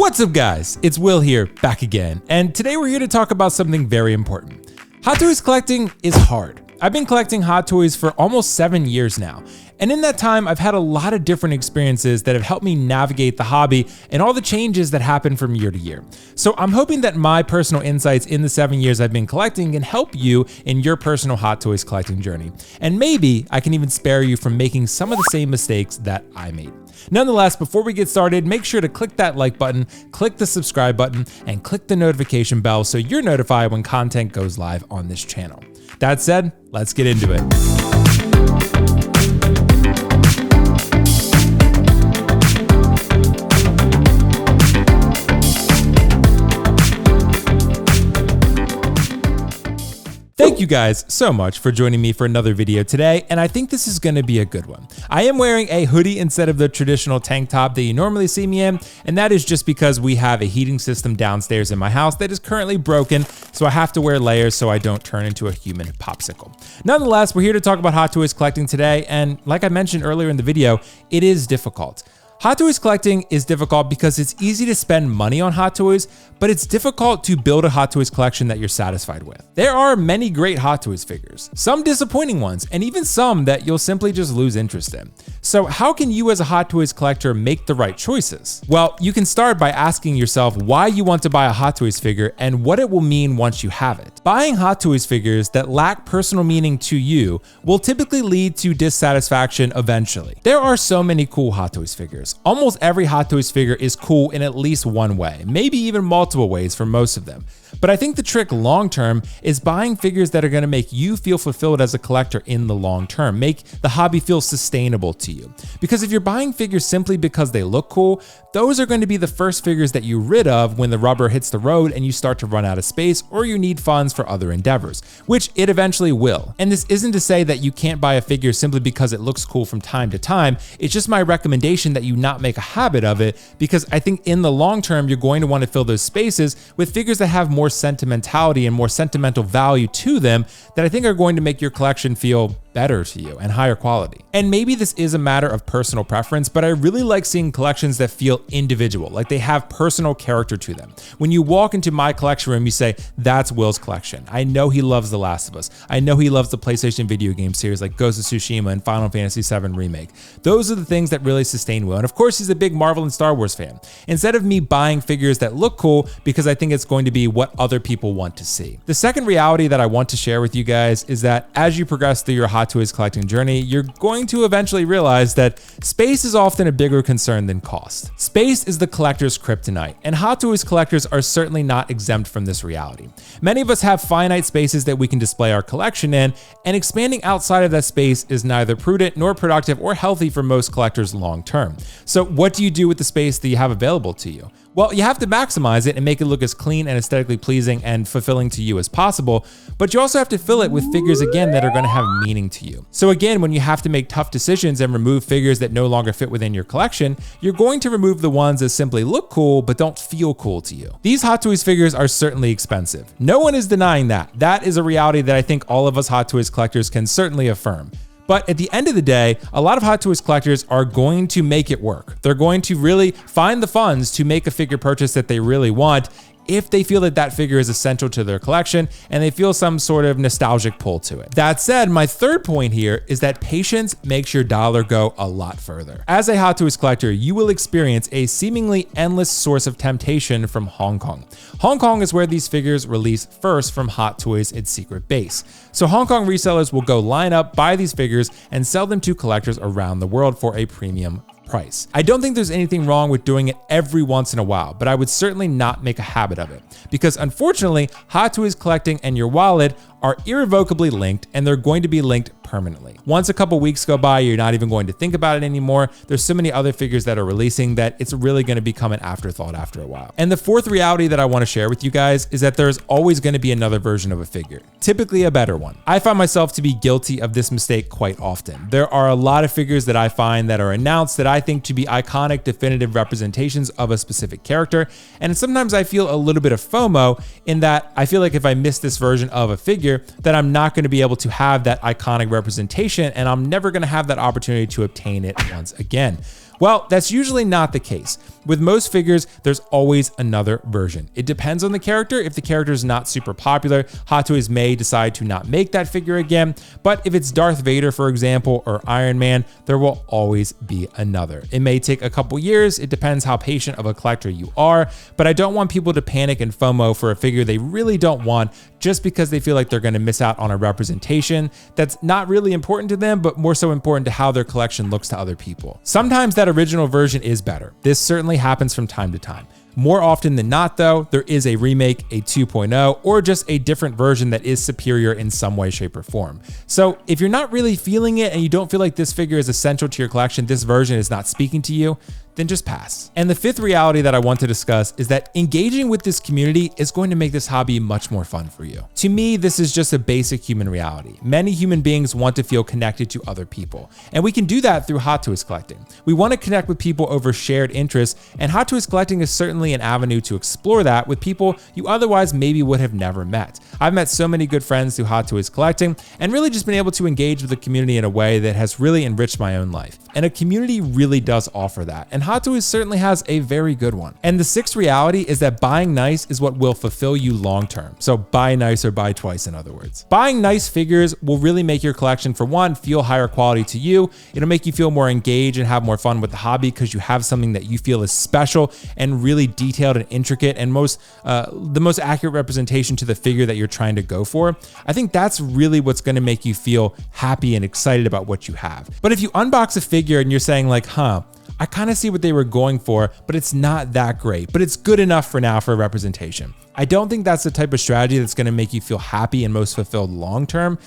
What's up guys, it's Will here, back again, and today we're here to talk about something very important. Hot toys collecting is hard. I've been collecting hot toys for almost 7 years now, and in that time I've had a lot of different experiences that have helped me navigate the hobby and all the changes that happen from year to year. So I'm hoping that my personal insights in the 7 years I've been collecting can help you in your personal hot toys collecting journey. And maybe I can even spare you from making some of the same mistakes that I made. Nonetheless, before we get started, make sure to click that like button, click the subscribe button, and click the notification bell so you're notified when content goes live on this channel. That said, let's get into it. Thank you guys so much for joining me for another video today, and I think this is going to be a good one. I am wearing a hoodie instead of the traditional tank top that you normally see me in, and that is just because we have a heating system downstairs in my house that is currently broken, so I have to wear layers so I don't turn into a human popsicle. Nonetheless, we're here to talk about hot toys collecting today, and like I mentioned earlier in the video, it is difficult. Hot toys collecting is difficult because it's easy to spend money on hot toys, but it's difficult to build a hot toys collection that you're satisfied with. There are many great hot toys figures, some disappointing ones, and even some that you'll simply just lose interest in. So how can you as a hot toys collector make the right choices? Well, you can start by asking yourself why you want to buy a hot toys figure and what it will mean once you have it. Buying hot toys figures that lack personal meaning to you will typically lead to dissatisfaction eventually. There are so many cool hot toys figures. Almost every hot toys figure is cool in at least one way, maybe even multiple ways for most of them. But I think the trick long term is buying figures that are going to make you feel fulfilled as a collector in the long term, make the hobby feel sustainable to you. Because if you're buying figures simply because they look cool, those are going to be the first figures that you rid of when the rubber hits the road and you start to run out of space or you need funds for other endeavors, which it eventually will. And this isn't to say that you can't buy a figure simply because it looks cool from time to time. It's just my recommendation that you not make a habit of it, because I think in the long term, you're going to want to fill those spaces with figures that have more sentimentality and more sentimental value to them that I think are going to make your collection feel better to you and higher quality. And maybe this is a matter of personal preference, but I really like seeing collections that feel individual, like they have personal character to them. When you walk into my collection room, you say, that's Will's collection. I know he loves The Last of Us. I know he loves the PlayStation video game series like Ghost of Tsushima and Final Fantasy VII Remake. Those are the things that really sustain Will. And of course, he's a big Marvel and Star Wars fan. Instead of me buying figures that look cool because I think it's going to be what other people want to see. The second reality that I want to share with you guys is that as you progress through your hot toys collecting journey, you're going to eventually realize that space is often a bigger concern than cost. Space is the collector's kryptonite, and hot toys collectors are certainly not exempt from this reality. Many of us have finite spaces that we can display our collection in, and expanding outside of that space is neither prudent nor productive or healthy for most collectors long term. So what do you do with the space that you have available to you? Well, you have to maximize it and make it look as clean and aesthetically pleasing and fulfilling to you as possible, but you also have to fill it with figures again that are going to have meaning to you. So again, when you have to make tough decisions and remove figures that no longer fit within your collection, you're going to remove the ones that simply look cool but don't feel cool to you. These hot toys figures are certainly expensive. No one is denying that. That is a reality that I think all of us hot toys collectors can certainly affirm. But at the end of the day, a lot of hot toys collectors are going to make it work. They're going to really find the funds to make a figure purchase that they really want if they feel that that figure is essential to their collection and they feel some sort of nostalgic pull to it. That said, my third point here is that patience makes your dollar go a lot further. As a hot toys collector, you will experience a seemingly endless source of temptation from Hong Kong. Hong Kong is where these figures release first from Hot Toys' its secret base. So Hong Kong resellers will go line up, buy these figures, and sell them to collectors around the world for a premium price. I don't think there's anything wrong with doing it every once in a while, but I would certainly not make a habit of it, because unfortunately, hot toys collecting and your wallet are irrevocably linked, and they're going to be linked permanently. Once a couple weeks go by, you're not even going to think about it anymore. There's so many other figures that are releasing that it's really going to become an afterthought after a while. And the fourth reality that I want to share with you guys is that there's always going to be another version of a figure, typically a better one. I find myself to be guilty of this mistake quite often. There are a lot of figures that I find that are announced that I think to be iconic, definitive representations of a specific character, and sometimes I feel a little bit of FOMO in that I feel like if I miss this version of a figure, that I'm not going to be able to have that iconic representation, and I'm never going to have that opportunity to obtain it once again. Well, that's usually not the case. With most figures, there's always another version. It depends on the character. If the character is not super popular, Hot Toys may decide to not make that figure again. But if it's Darth Vader, for example, or Iron Man, there will always be another. It may take a couple years. It depends how patient of a collector you are, but I don't want people to panic and FOMO for a figure they really don't want just because they feel like they're going to miss out on a representation that's not really important to them, but more so important to how their collection looks to other people. Sometimes that original version is better. This certainly happens from time to time. More often than not, though, there is a remake, a 2.0, or just a different version that is superior in some way, shape, or form. So if you're not really feeling it and you don't feel like this figure is essential to your collection, this version is not speaking to you, then just pass. And the fifth reality that I want to discuss is that engaging with this community is going to make this hobby much more fun for you. To me, this is just a basic human reality. Many human beings want to feel connected to other people, and we can do that through Hot Toys collecting. We want to connect with people over shared interests, and Hot Toys collecting is certainly an avenue to explore that with people you otherwise maybe would have never met. I've met so many good friends through Hot Toys collecting and really just been able to engage with the community in a way that has really enriched my own life. And a community really does offer that, and Hot Toys certainly has a very good one. And the sixth reality is that buying nice is what will fulfill you long term. So buy nice or buy twice, in other words. Buying nice figures will really make your collection, for one, feel higher quality to you. It'll make you feel more engaged and have more fun with the hobby because you have something that you feel is special and really detailed and intricate and the most accurate representation to the figure that you're trying to go for. I think that's really what's going to make you feel happy and excited about what you have. But if you unbox a figure and you're saying like, I kind of see what they were going for, but it's not that great, but it's good enough for now for representation. I don't think that's the type of strategy that's going to make you feel happy and most fulfilled long term.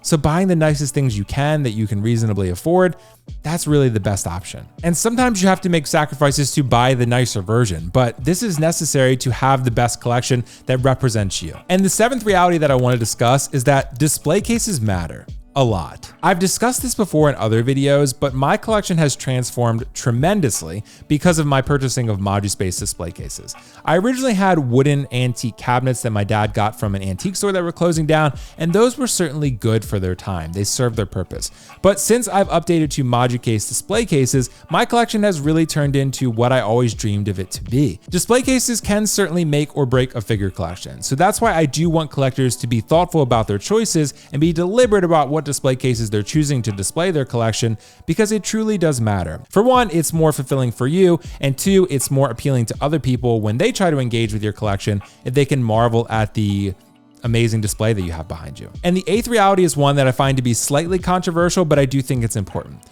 So buying the nicest things you can that you can reasonably afford, that's really the best option. And sometimes you have to make sacrifices to buy the nicer version, but this is necessary to have the best collection that represents you. And the seventh reality that I want to discuss is that display cases matter. A lot. I've discussed this before in other videos, but my collection has transformed tremendously because of my purchasing of ModuSpace display cases. I originally had wooden antique cabinets that my dad got from an antique store that were closing down, and those were certainly good for their time. They served their purpose. But since I've updated to ModuCase display cases, my collection has really turned into what I always dreamed of it to be. Display cases can certainly make or break a figure collection, so that's why I do want collectors to be thoughtful about their choices and be deliberate about what display cases they're choosing to display their collection, because it truly does matter. For one, it's more fulfilling for you, and two, it's more appealing to other people when they try to engage with your collection if they can marvel at the amazing display that you have behind you. And the eighth reality is one that I find to be slightly controversial, but I do think it's important.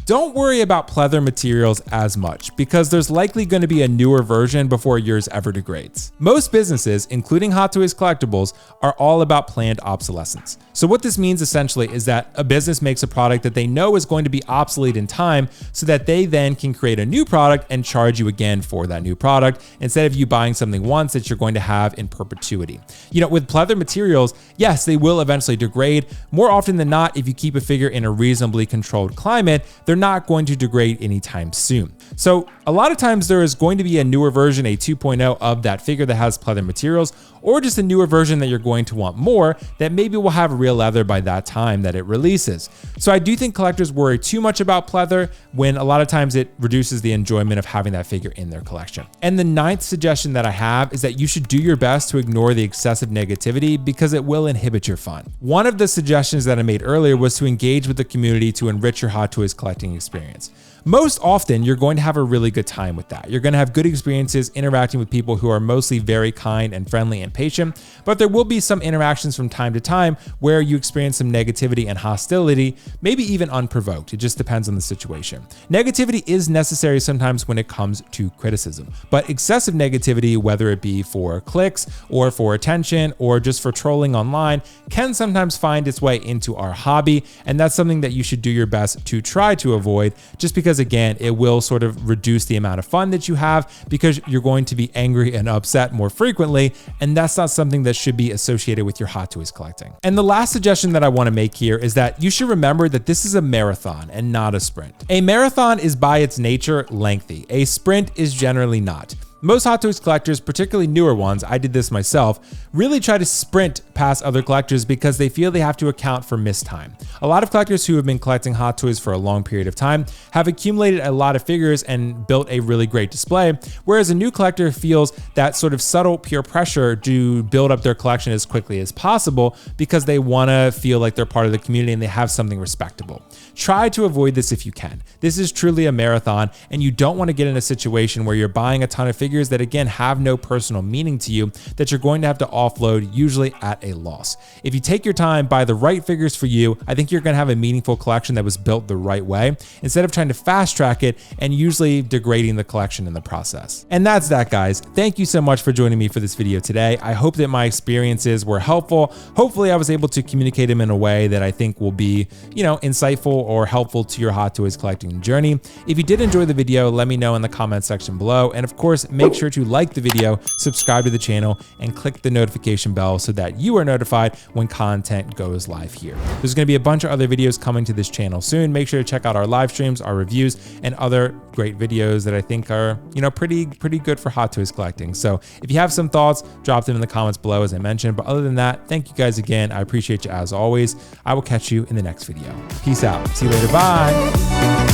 Don't worry about pleather materials as much, because there's likely going to be a newer version before yours ever degrades. Most businesses, including Hot Toys Collectibles, are all about planned obsolescence. So what this means essentially is that a business makes a product that they know is going to be obsolete in time, so that they then can create a new product and charge you again for that new product, instead of you buying something once that you're going to have in perpetuity. You know, with pleather materials, yes, they will eventually degrade. More often than not, if you keep a figure in a reasonably controlled climate, they're not going to degrade anytime soon. So a lot of times there is going to be a newer version, a 2.0 of that figure that has pleather materials, or just a newer version that you're going to want more that maybe will have real leather by that time that it releases. So I do think collectors worry too much about pleather when a lot of times it reduces the enjoyment of having that figure in their collection. And the ninth suggestion that I have is that you should do your best to ignore the excessive negativity, because it will inhibit your fun. One of the suggestions that I made earlier was to engage with the community to enrich your Hot Toys collecting experience. Most often, you're going to have a really good time with that. You're going to have good experiences interacting with people who are mostly very kind and friendly and patient, but there will be some interactions from time to time where you experience some negativity and hostility, maybe even unprovoked. It just depends on the situation. Negativity is necessary sometimes when it comes to criticism, but excessive negativity, whether it be for clicks or for attention or just for trolling online, can sometimes find its way into our hobby, and that's something that you should do your best to try to avoid, just because again, it will sort of reduce the amount of fun that you have, because you're going to be angry and upset more frequently, and that's not something that should be associated with your Hot Toys collecting. And the last suggestion that I want to make here is that you should remember that this is a marathon and not a sprint. A marathon is by its nature lengthy. A sprint is generally not. Most Hot Toys collectors, particularly newer ones, I did this myself, really try to sprint past other collectors because they feel they have to account for missed time. A lot of collectors who have been collecting Hot Toys for a long period of time have accumulated a lot of figures and built a really great display, whereas a new collector feels that sort of subtle peer pressure to build up their collection as quickly as possible because they want to feel like they're part of the community and they have something respectable. Try to avoid this if you can. This is truly a marathon, and you don't want to get in a situation where you're buying a ton of figures that again have no personal meaning to you that you're going to have to offload, usually at a loss. If you take your time, buy the right figures for you, I think you're going to have a meaningful collection that was built the right way, instead of trying to fast track it and usually degrading the collection in the process. And that's that, guys. Thank you so much for joining me for this video today. I hope that my experiences were helpful. Hopefully I was able to communicate them in a way that I think will be, insightful or helpful to your Hot Toys collecting journey. If you did enjoy the video, let me know in the comment section below. And of course, make sure to like the video, subscribe to the channel, and click the notification bell so that you are notified when content goes live here. There's going to be a bunch of other videos coming to this channel soon. Make sure to check out our live streams, our reviews, and other great videos that I think are, pretty good for Hot Toys collecting. So if you have some thoughts, drop them in the comments below, as I mentioned. But other than that, thank you guys again. I appreciate you as always. I will catch you in the next video. Peace out. See you later. Bye.